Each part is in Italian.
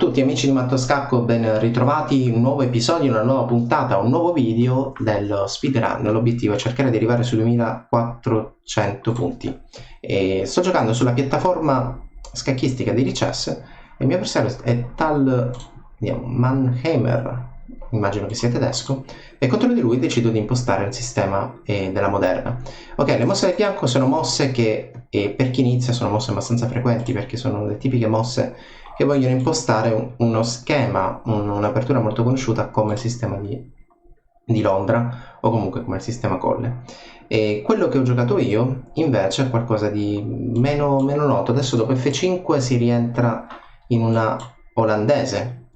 tutti amici di Matto Scacco, ben ritrovati, un nuovo episodio, una nuova puntata, un nuovo video dello speedrun. L'obiettivo è cercare di arrivare su 2400 punti. E sto giocando sulla piattaforma scacchistica di Lichess e il mio avversario è tal Mannheimer, immagino che sia tedesco, e contro di lui decido di impostare il sistema della moderna. Ok, le mosse del bianco sono mosse che per chi inizia sono mosse abbastanza frequenti, perché sono le tipiche mosse che vogliono impostare uno schema, un'apertura molto conosciuta come il sistema di Londra o comunque come il sistema Colle. E quello che ho giocato io invece è qualcosa di meno noto. Adesso dopo F5 si rientra in una olandese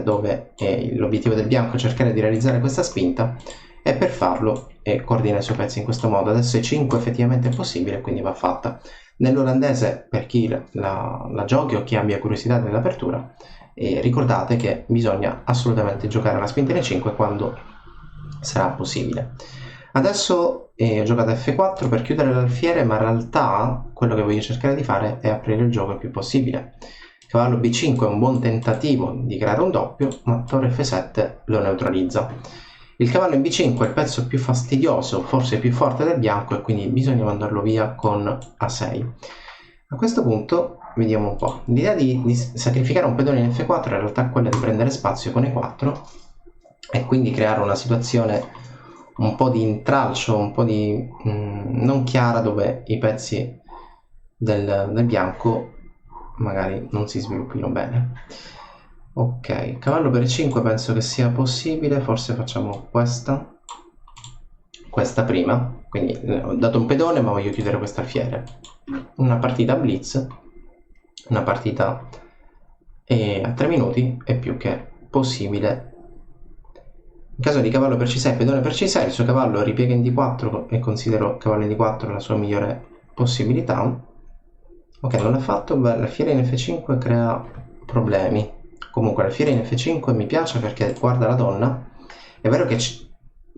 dove l'obiettivo del bianco è cercare di realizzare questa spinta, e per farlo coordina i suoi pezzi in questo modo. Adesso E5 effettivamente è possibile, quindi va fatta. Nell'olandese, per chi la giochi o chi abbia curiosità dell'apertura, ricordate che bisogna assolutamente giocare la spinta in E5 quando sarà possibile. Adesso ho giocato F4 per chiudere l'alfiere, ma in realtà quello che voglio cercare di fare è aprire il gioco il più possibile. Cavallo B5 è un buon tentativo di creare un doppio, ma torre F7 lo neutralizza. Il cavallo in B5 è il pezzo più fastidioso, forse più forte del bianco, e quindi bisogna mandarlo via con A6. A questo punto vediamo un po'. L'idea di sacrificare un pedone in F4 in realtà è quella di prendere spazio con E4 e quindi creare una situazione un po' di intralcio, un po' di non chiara, dove i pezzi del bianco magari non si sviluppino bene. Ok, cavallo per E5 penso che sia possibile, forse facciamo questa prima, quindi ho dato un pedone ma voglio chiudere questo alfiere. Una partita blitz, una partita a 3 minuti è più che possibile. In caso di cavallo per C6, pedone per C6, il suo cavallo ripiega in D4 e considero cavallo in D4 la sua migliore possibilità. Ok, non l'ha fatto, beh, l'alfiere in F5 crea problemi. Comunque l'alfiere in F5 mi piace perché guarda la donna. È vero che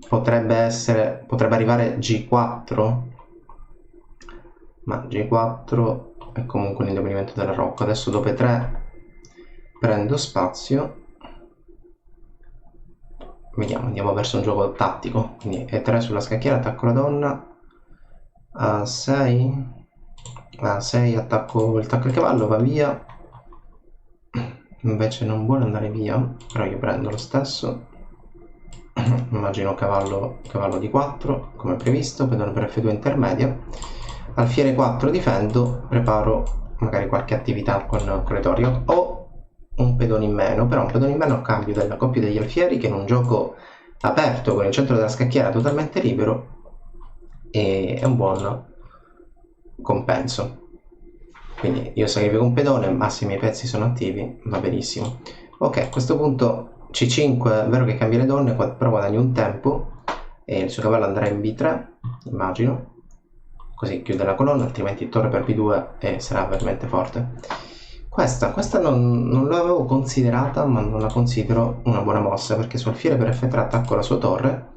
potrebbe arrivare G4, ma G4 è comunque un indebolimento della rocca. Adesso dopo E3 prendo spazio. Vediamo, andiamo verso un gioco tattico, quindi E3 sulla scacchiera, attacco la donna, A6, attacco il cavallo, va via. Invece non vuole andare via, però io prendo lo stesso. Immagino cavallo di 4 come previsto, pedone per F2 intermedia. Alfiere 4 difendo, preparo magari qualche attività con le torri. Ho un pedone in meno, però un pedone in meno a cambio della coppia degli alfieri, che in un gioco aperto con il centro della scacchiera totalmente libero è un buon compenso. Quindi io sacrifico un pedone, ma se i miei pezzi sono attivi va benissimo. Ok, a questo punto C5, è vero che cambia le donne, però guadagno un tempo e il suo cavallo andrà in B3, immagino, così chiude la colonna, altrimenti torre per B2 sarà veramente forte. Questa non l'avevo considerata, ma non la considero una buona mossa, perché su alfiere per F3 attacco la sua torre.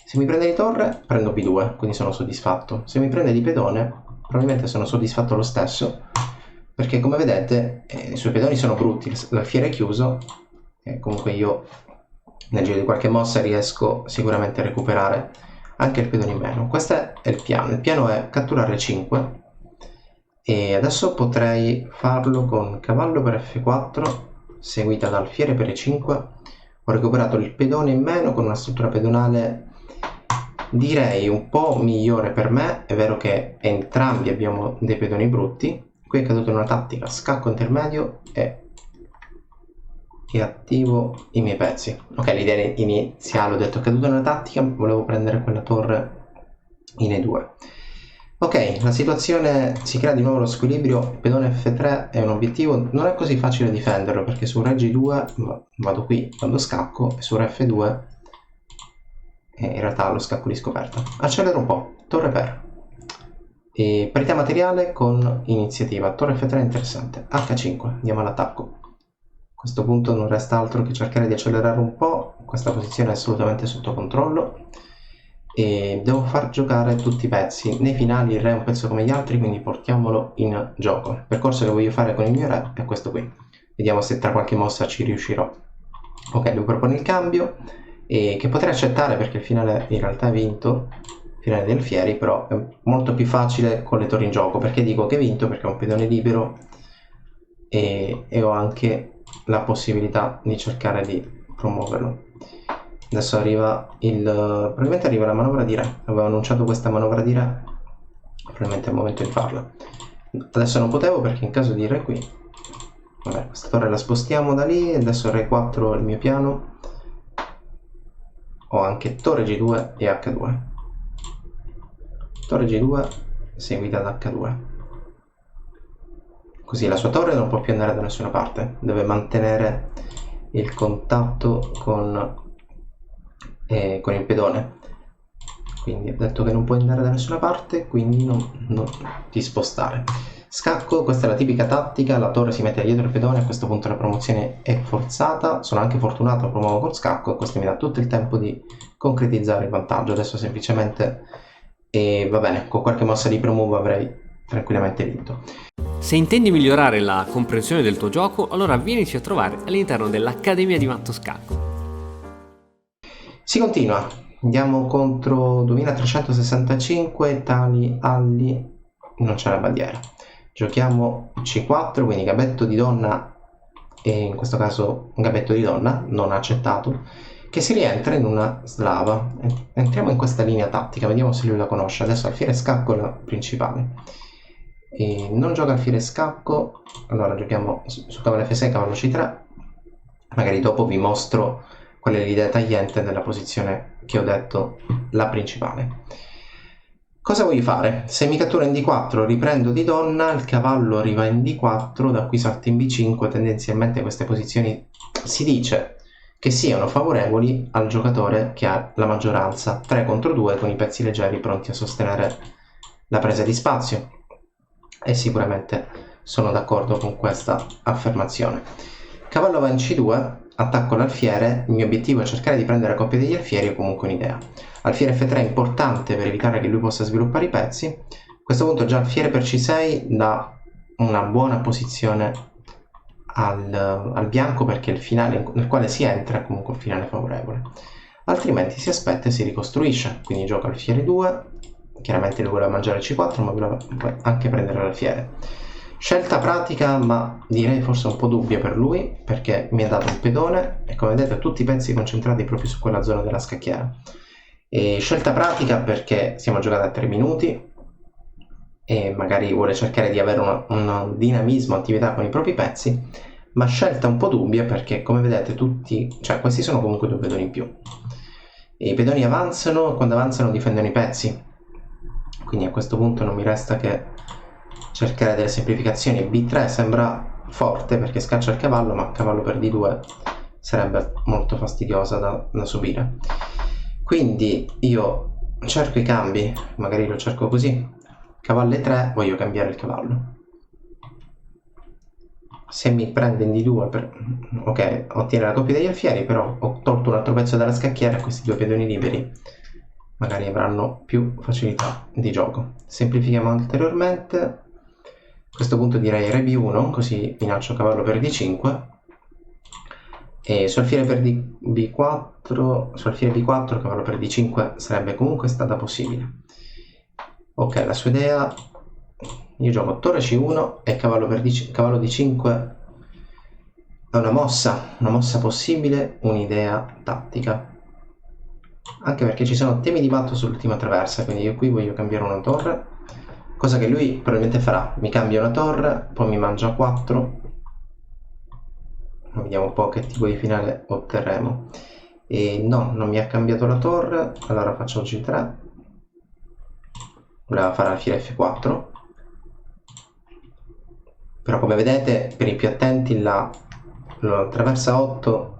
Se mi prende di torre prendo B2, quindi sono soddisfatto. Se mi prende di pedone probabilmente sono soddisfatto lo stesso, perché come vedete i suoi pedoni sono brutti, l'alfiere è chiuso e comunque io nel giro di qualche mossa riesco sicuramente a recuperare anche il pedone in meno. Questo è il piano è catturare 5 e adesso potrei farlo con cavallo per F4 seguita da alfiere per E5. Ho recuperato il pedone in meno con una struttura pedonale direi un po' migliore per me. È vero che entrambi abbiamo dei pedoni brutti. Qui è caduto in una tattica scacco intermedio e attivo i miei pezzi. Ok, l'idea iniziale, ho detto è caduto in una tattica, volevo prendere quella torre in E2. Ok, la situazione si crea di nuovo lo squilibrio. Pedone F3 è un obiettivo, non è così facile difenderlo, perché su Re G2 vado qui quando scacco e su Re F2 in realtà lo scacco di scoperta. Accelero un po', torre per e parità materiale con iniziativa, torre F3 interessante, H5, andiamo all'attacco. A questo punto non resta altro che cercare di accelerare un po', questa posizione è assolutamente sotto controllo e devo far giocare tutti i pezzi. Nei finali il re è un pezzo come gli altri, quindi portiamolo in gioco. Il percorso che voglio fare con il mio re è questo qui. vediamo se tra qualche mossa ci riuscirò. Ok, lui propone il cambio, e che potrei accettare perché il finale in realtà è vinto, il finale dei alfieri, però è molto più facile con le torri in gioco. Perché dico che è vinto? Perché ho un pedone libero e ho anche la possibilità di cercare di promuoverlo. Adesso arriva probabilmente arriva la manovra di re. Avevo annunciato questa manovra di re, probabilmente è il momento di farla. Adesso non potevo perché in caso di re qui, vabbè, questa torre la spostiamo da lì. Adesso re 4 il mio piano. Ho anche torre G2 e H2. Torre G2 seguita da H2. Così la sua torre non può più andare da nessuna parte, deve mantenere il contatto con il pedone. Quindi ho detto che non puoi andare da nessuna parte, quindi non ti spostare. Scacco, questa è la tipica tattica, la torre si mette dietro il pedone, a questo punto la promozione è forzata. Sono anche fortunato, promuovo con scacco e questo mi dà tutto il tempo di concretizzare il vantaggio. Adesso semplicemente, va bene, con qualche mossa di promuovo avrei tranquillamente vinto. Se intendi migliorare la comprensione del tuo gioco, allora vienici a trovare all'interno dell'Accademia di Matto Scacco. Si continua, andiamo contro 2365, tali alli, non c'è la bandiera. Giochiamo C4, quindi gambetto di donna, e in questo caso un gambetto di donna, non accettato, che si rientra in una slava. Entriamo in questa linea tattica, vediamo se lui la conosce. Adesso alfiere scacco è la principale. E non gioca alfiere scacco, allora giochiamo su cavallo F6, cavallo C3. Magari dopo vi mostro qual è l'idea tagliente della posizione che ho detto, la principale. Cosa voglio fare? Se mi cattura in D4 riprendo di donna, il cavallo arriva in D4, da qui salta in B5, tendenzialmente queste posizioni si dice che siano favorevoli al giocatore che ha la maggioranza, 3 contro 2 con i pezzi leggeri pronti a sostenere la presa di spazio, e sicuramente sono d'accordo con questa affermazione. Cavallo va in C2, attacco l'alfiere, il mio obiettivo è cercare di prendere la coppia degli alfieri o comunque un'idea. Alfiere F3 è importante per evitare che lui possa sviluppare i pezzi. A questo punto già alfiere per C6 dà una buona posizione al bianco, perché il finale nel quale si entra è comunque un finale favorevole. Altrimenti si aspetta e si ricostruisce, quindi gioca alfiere 2, chiaramente lui vuole mangiare C4 ma vuole anche prendere l'alfiere. Scelta pratica, ma direi forse un po' dubbia per lui, perché mi ha dato un pedone e come vedete tutti i pezzi concentrati proprio su quella zona della scacchiera. E scelta pratica perché stiamo giocando a 3 minuti e magari vuole cercare di avere un dinamismo, attività con i propri pezzi, ma scelta un po' dubbia perché come vedete questi sono comunque 2 pedoni in più. E i pedoni avanzano, quando avanzano difendono i pezzi, quindi a questo punto non mi resta che cercare delle semplificazioni. B3 sembra forte perché scaccia il cavallo, ma cavallo per D2 sarebbe molto fastidiosa da subire. Quindi io cerco i cambi, magari lo cerco così. Cavallo E3, voglio cambiare il cavallo. Se mi prende in D2, ok, ottiene la coppia degli alfieri, però ho tolto un altro pezzo dalla scacchiera e questi 2 pedoni liberi magari avranno più facilità di gioco. Semplifichiamo ulteriormente. A questo punto direi re B1, così minaccio cavallo per D5 e su alfiere per B4, su alfiere B4 cavallo per D5 sarebbe comunque stata possibile. Ok, la sua idea, io gioco torre C1 e cavallo D5 è una mossa possibile, un'idea tattica, anche perché ci sono temi di matto sull'ultima traversa, quindi io qui voglio cambiare una torre, cosa che lui probabilmente farà. Mi cambia una torre, poi mi mangia 4, vediamo un po' che tipo di finale otterremo. E no, non mi ha cambiato la torre, allora faccio G3, voleva fare alfiere F4, però come vedete per i più attenti la traversa 8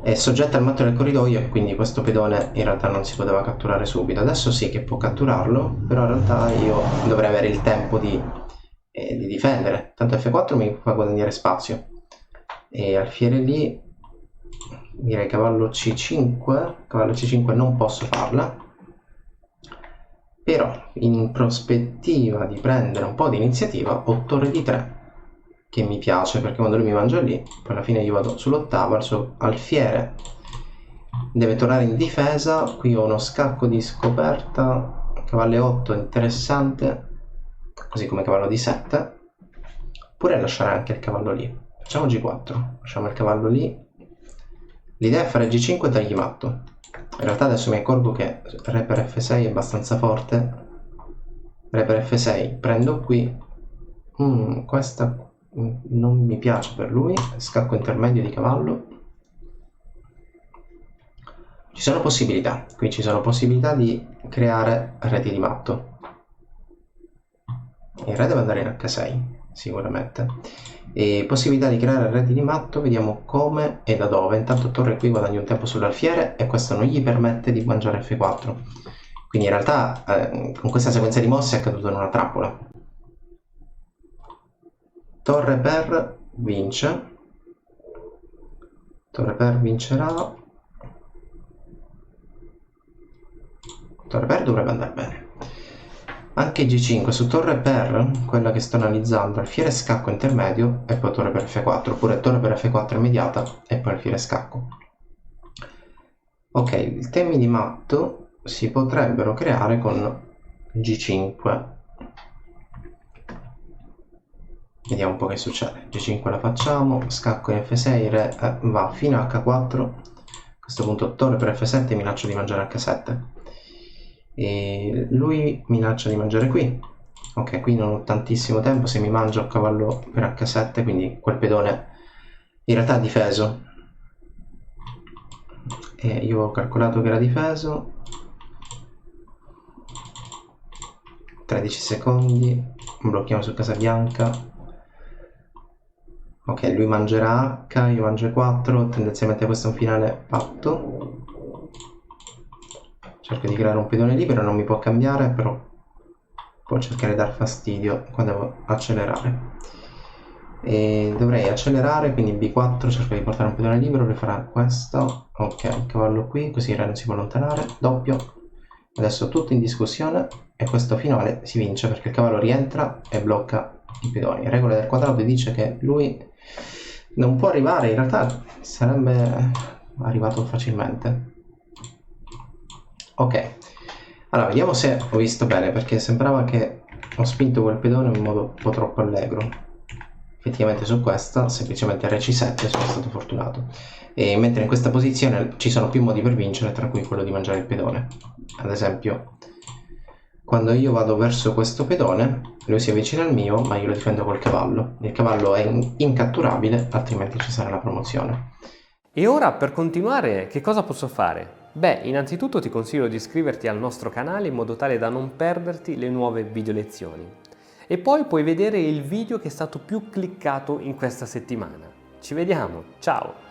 è soggetta al matto del corridoio e quindi questo pedone in realtà non si poteva catturare subito. Adesso sì che può catturarlo, però in realtà io dovrei avere il tempo di difendere. Tanto F4 mi fa guadagnare spazio e alfiere lì direi cavallo C5 non posso farla, però in prospettiva di prendere un po' di iniziativa ho torre D3 che mi piace, perché quando lui mi mangia lì, poi alla fine io vado sull'ottava, il suo alfiere deve tornare in difesa. Qui ho uno scacco di scoperta, cavallo E8 interessante, così come cavallo D7, oppure lasciare anche il cavallo lì. Facciamo G4, lasciamo il cavallo lì. L'idea è fare G5 e dargli matto. In realtà adesso mi accorgo che re per F6 è abbastanza forte. Re per F6, prendo qui. Questa non mi piace per lui. Scacco intermedio di cavallo. Ci sono possibilità, qui ci sono possibilità di creare reti di matto. Il re deve andare in H6, sicuramente. E possibilità di creare reti di matto, vediamo come e da dove. Intanto torre qui guadagna un tempo sull'alfiere e questo non gli permette di mangiare F4. Quindi in realtà con questa sequenza di mosse è caduto in una trappola. Torre per vince. Torre per vincerà. Torre per dovrebbe andare bene. Anche G5 su torre per, quella che sto analizzando, alfiere scacco intermedio e poi torre per F4, oppure torre per F4 immediata e poi alfiere scacco. Ok, i temi di matto si potrebbero creare con G5. Vediamo un po' che succede. G5 la facciamo, scacco in F6, re va fino a H4. A questo punto torre per F7 minaccio di mangiare H7. E lui minaccia di mangiare qui. Ok, qui non ho tantissimo tempo, se mi mangio cavallo per H7, quindi quel pedone in realtà è difeso. E io ho calcolato che era difeso. 13 secondi, blocchiamo su casa bianca. Ok, lui mangerà H, io mangio E4, tendenzialmente questo è un finale patto. Cerco di creare un pedone libero, non mi può cambiare, però può cercare di dar fastidio quando devo accelerare. E dovrei accelerare, quindi B4, cerco di portare un pedone libero, lui farà questo. Ok, cavallo qui, così il re non si può allontanare, doppio. Adesso tutto in discussione e questo finale si vince perché il cavallo rientra e blocca i pedoni. Regola del quadrato dice che lui non può arrivare, in realtà sarebbe arrivato facilmente. Ok, allora vediamo se ho visto bene, perché sembrava che ho spinto quel pedone in modo un po' troppo allegro. Effettivamente su questa semplicemente re C7 sono stato fortunato, e mentre in questa posizione ci sono più modi per vincere, tra cui quello di mangiare il pedone. Ad esempio, quando io vado verso questo pedone, lui si avvicina al mio, ma io lo difendo col cavallo. Il cavallo è incatturabile, altrimenti ci sarà la promozione. E ora, per continuare, che cosa posso fare? Beh, innanzitutto ti consiglio di iscriverti al nostro canale in modo tale da non perderti le nuove video lezioni. E poi puoi vedere il video che è stato più cliccato in questa settimana. Ci vediamo, ciao!